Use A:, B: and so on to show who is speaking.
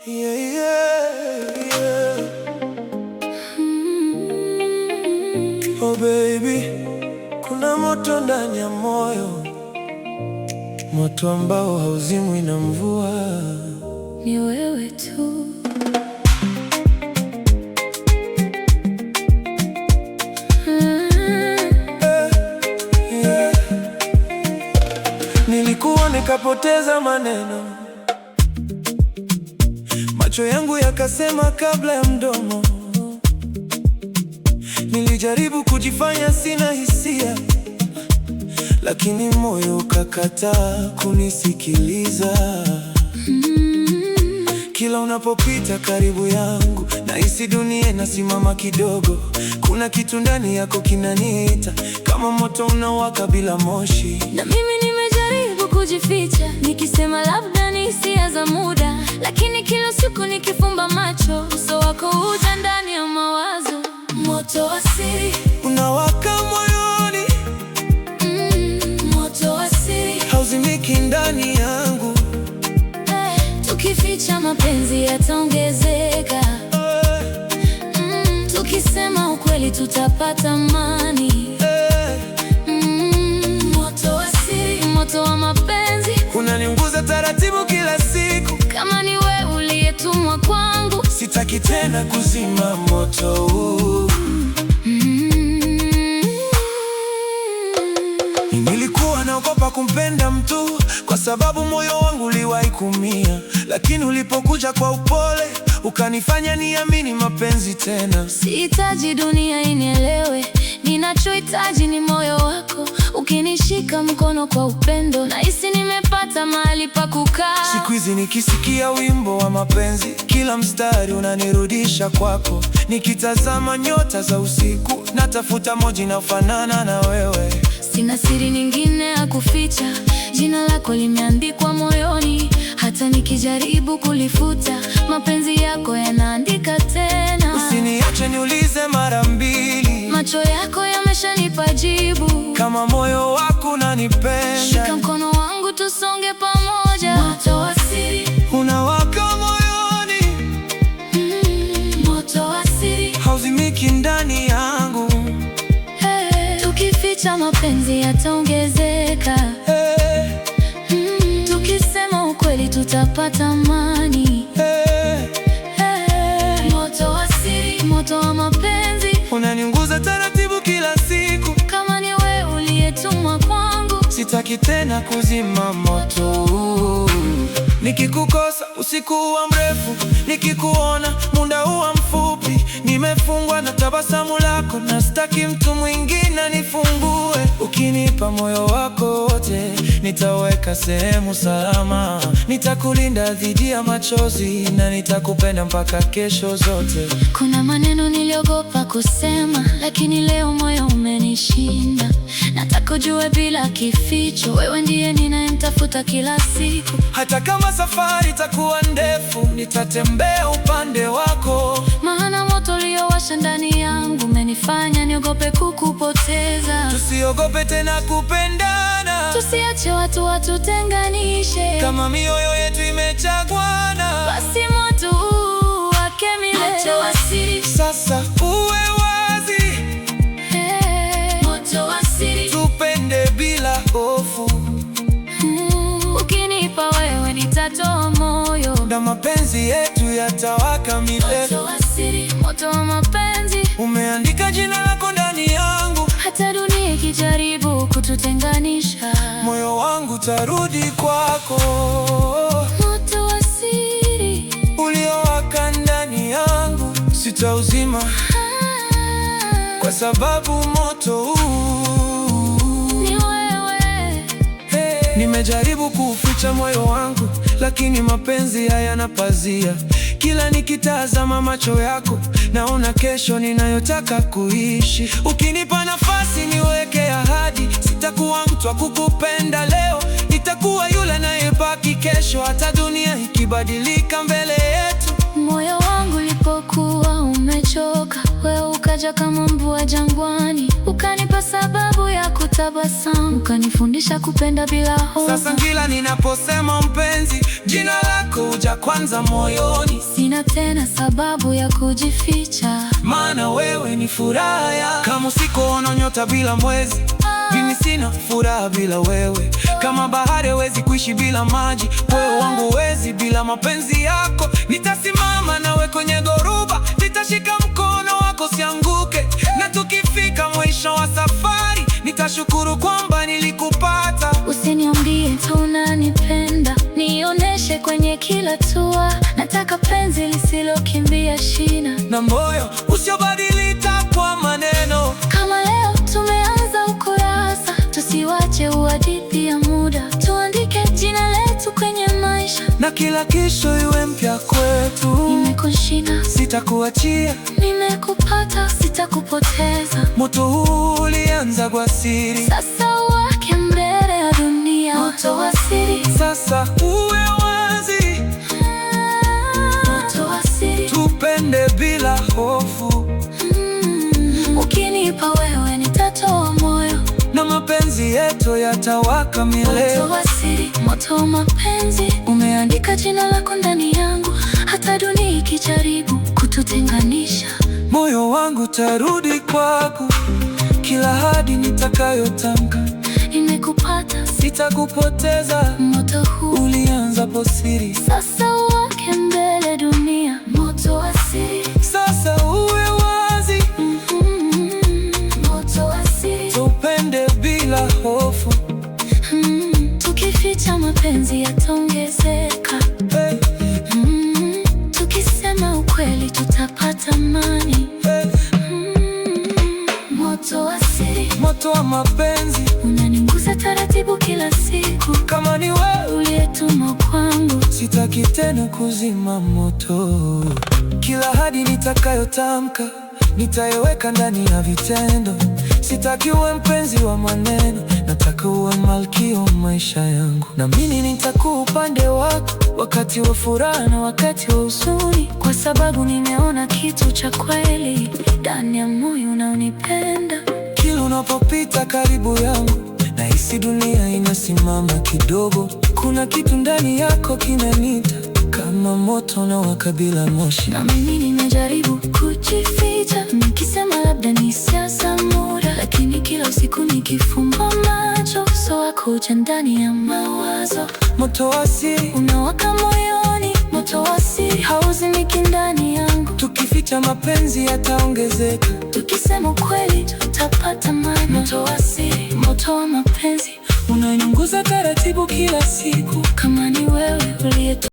A: Yeah, yeah, yeah. Oh baby, kuna moto ndani ya moyo, moto ambao hauzimwi na mvua.
B: Ni wewe tu.
A: Nilikuwa nikapoteza maneno, macho yangu yakasema kabla ya mdomo. Nilijaribu kujifanya sina hisia, lakini moyo ukakataa kunisikiliza. Kila unapopita karibu yangu, nahisi dunia inasimama kidogo. Kuna kitu ndani yako kinaniita, kama moto unawaka bila moshi.
B: Na mimi nimejaribu kujificha, nikisema labda ni hisia za muda, lakini kila siku nikifumba macho, uso wako huja ndani ya mawazo. Moto wa siri
A: unawaka moyoni,
B: moto wa siri
A: hauzimiki ndani yangu.
B: Tukificha mapenzi yataongezeka. Tukisema ukweli tutapata amani. Moto wa siri, moto wa mapenzi
A: Unaniunguza taratibu kila siku,
B: kama ni wewe uliyetumwa kwangu.
A: sitaki tena kuzima moto huu. Nilikuwa naogopa kumpenda mtu, kwa sababu moyo wangu uliwahi kuumia, lakini ulipokuja kwa upole, ukanifanya niamini mapenzi tena.
B: Sihitaji dunia inielewe, ninachohitaji ni moyo wako. Ukinishika mkono kwa upendo, nahisi nimepata mahali pa kukaa.
A: Siku hizi nikisikia wimbo wa mapenzi, kila mstari unanirudisha kwako. Nikitazama nyota za usiku, natafuta moja inayofanana na wewe.
B: Sina siri nyingine ya kuficha, jina lako limeandikwa moyoni. Hata nikijaribu kulifuta, mapenzi yako yanaandika tena.
A: Usiniache niulize mara mbili,
B: macho yako yameshanipa jibu.
A: kama moyo wako unanipenda,
B: shika mkono wangu tusonge pamoja. Moto wa siri
A: unawaka moyoni,
B: moto wa siri
A: hauzimiki ndani yangu.
B: Tukificha mapenzi yataongezeka. Tukisema ukweli tutapata amani. Moto wa siri, moto wa mapenzi
A: Unaniunguza taratibu kila siku,
B: kama ni wewe uliyetumwa kwangu.
A: sitaki tena kuzima moto huu. Nikikukosa usiku huwa mrefu, nikikuona muda huwa mfupi. Nimefungwa na tabasamu lako, na sitaki mtu mwingine nifungue. Ukinipa moyo wako wote, nitaweka sehemu salama. Nitakulinda dhidi ya machozi, na nitakupenda mpaka kesho zote.
B: Kuna maneno niliogopa kusema, lakini leo moyo umenishinda. Nataka ujue bila kificho, wewe ndiye ninayemtafuta kila siku.
A: Hata kama safari itakuwa ndefu, nitatembea upande wako.
B: Maana moto uliowasha ndani yangu umenifanya niogope kukupoteza.
A: Tusiogope tena kupendana,
B: tusiache watu watutenganishe.
A: kama mioyo yetu imechagwana,
B: basi moto wake milele. Moto wa siri
A: sasa uwe wazi.
B: Moto wa siri
A: Tupende bila hofu,
B: ukinipa wewe nitatoa moyo,
A: na mapenzi yetu yatawaka milele.
B: moto wa siri, moto wa mapenzi
A: Umeandika jina lako ndani yangu,
B: hata dunia ikijaribu kututenganisha,
A: moyo wangu tarudi kwako.
B: moto wa siri
A: Uliowaka ndani yangu sitauzima, kwa sababu moto huu
B: ni wewe.
A: Nimejaribu kuuficha moyo wangu, lakini mapenzi hayana pazia. Kila nikitazama macho yako, naona kesho ninayotaka kuishi. Ukinipa nafasi niweke ahadi, sitakuwa mtu wa kukupenda leo, nitakuwa yule anayebaki kesho, hata dunia ikibadilika mbele yetu.
B: Moyo wangu ulipokuwa umechoka, wewe ukaja kama mvua jangwani, ukanipa sababu ya tabasamu, ukanifundisha kupenda bila hofu.
A: Sasa kila ninaposema mpenzi, jina lako huja kwanza moyoni.
B: Sina tena sababu ya kujificha,
A: maana wewe ni furaha ya. Kama sikuona nyota bila mwezi, mimi sina furaha bila wewe. Kama bahari haiwezi kuishi bila maji, moyo wangu hawezi bila mapenzi yako. Nitasimama nawe kwenye dhoruba, nitashika mkono wako sianguke, na tukifika mwisho wa safari, nitashukuru kwamba nilikupata.
B: Usiniambie tu unanipenda, nioneshe kwenye kila hatua. Nataka penzi lisilokimbia shina,
A: na moyo usiobadilika kwa maneno.
B: Kama leo tumeanza ukurasa, tusiwache uhadithi ya muda. Tuandike jina letu kwenye maisha,
A: na kila kesho iwe mpya kwetu.
B: Nimekushinda,
A: sitakuachia.
B: Nimekupata, sitakupoteza.
A: Moto huu ulianza kwa siri,
B: sasa uwake mbele ya dunia. Moto wa siri,
A: sasa uwe wazi.
B: Moto wa siri,
A: tupende bila hofu.
B: Ukinipa wewe nitatoa moyo,
A: na mapenzi yetu yatawaka milele.
B: Moto wa siri, moto wa mapenzi, umeandika jina lako ndani yangu. Hata dunia ikijaribu kututenganisha,
A: moyo wangu tarudi kwako. Kila ahadi nitakayotamka,
B: nimekupata,
A: sitakupoteza.
B: Moto huu
A: ulianza kwa siri,
B: sasa uwake mbele dunia. Moto wa siri,
A: sasa uwe wazi.
B: Moto wa siri,
A: tupende bila hofu.
B: Tukificha mapenzi yataongezeka.
A: Hey.
B: Tukisema ukweli tutapata amani.
A: Hey.
B: Moto wa siri,
A: moto wa mapenzi,
B: unanigusa taratibu kila siku.
A: Kama ni wewe
B: uliyetumwa kwangu,
A: sitaki tena kuzima moto. Kila ahadi nitakayotamka, nitaiweka ndani ya vitendo. Sitaki uwe mpenzi wa maneno, nataka uwe malkia wa maisha yangu. Na mimi nitakuwa upande wako, wakati wa furaha na wakati wa huzuni,
B: kwa sababu nimeona kitu cha kweli ndani ya moyo unaonipenda.
A: Kila unapopita karibu yangu, nahisi dunia inasimama kidogo. Kuna kitu ndani yako kinaniita, kama moto unawaka bila moshi.
B: Na mimi nimejaribu kujificha, nikisema labda ni siasa muda, lakini kila usiku nikifumba macho, uso wako huja ndani ya mawazo.
A: Moto wa siri
B: unawaka moyoni, moto wa siri hauzimiki ndani yangu.
A: Tukificha mapenzi yataongezeka,
B: tukisema ukweli tutapata amani. Moto wa siri, moto wa mapenzi,
A: unaniunguza taratibu kila siku.
B: Kama ni wewe uliye